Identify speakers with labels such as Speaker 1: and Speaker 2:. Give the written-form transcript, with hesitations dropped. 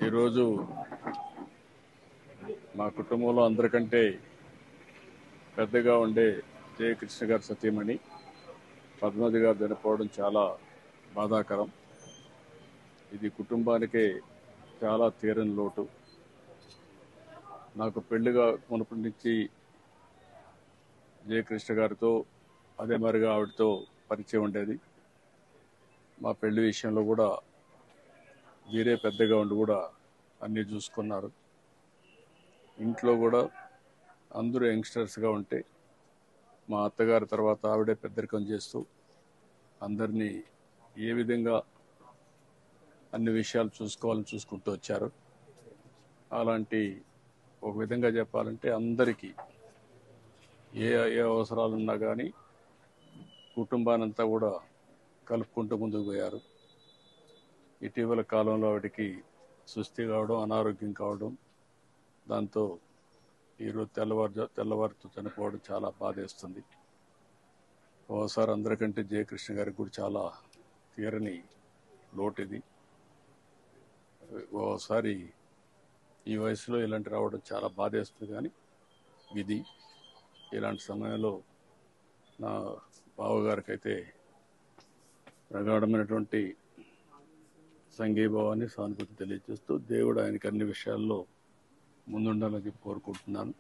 Speaker 1: ఈరోజు మా కుటుంబంలో అందరికంటే పెద్దగా ఉండే జయకృష్ణ గారి సతీమణి పద్మావతి గారు చనిపోవడం చాలా బాధాకరం. ఇది కుటుంబానికే చాలా తీరని లోటు. నాకు పెళ్లిగా మునుపటి నుంచి జయకృష్ణ గారితో అదే మరిగా ఆవిడతో పరిచయం ఉండేది. మా పెళ్లి విషయంలో కూడా వీరే పెద్దగా ఉండి కూడా అన్నీ చూసుకున్నారు. ఇంట్లో కూడా అందరూ యంగ్స్టర్స్గా ఉంటే మా అత్తగారి తర్వాత ఆవిడే పెద్దరికం చేస్తూ అందరినీ ఏ విధంగా అన్ని విషయాలు చూసుకోవాలని చూసుకుంటూ వచ్చారు. అలాంటి ఒక విధంగా చెప్పాలంటే అందరికీ ఏ ఏ అవసరాలున్నా కానీ కుటుంబానంతా కూడా కలుపుకుంటూ ముందుకు పోయారు. ఇటీవల కాలంలో ఆవిడకి సుస్థి కావడం, అనారోగ్యం కావడం, దాంతో ఈరోజు తెల్లవారుతో చనిపోవడం చాలా బాధేస్తుంది. ఓసారి అందరికంటే జయకృష్ణ గారికి కూడా చాలా తీరని లోటు ఇది. ఓసారి ఈ వయసులో ఇలాంటి రావడం చాలా బాధేస్తుంది. కానీ విధి. ఇలాంటి సమయంలో నా బావగారికి అయితే ప్రగాఢమైనటువంటి సంఘీభావాన్ని, సానుభూతి తెలియజేస్తూ దేవుడు ఆయనకి అన్ని విషయాల్లో ముందుండాలని కోరుకుంటున్నాను.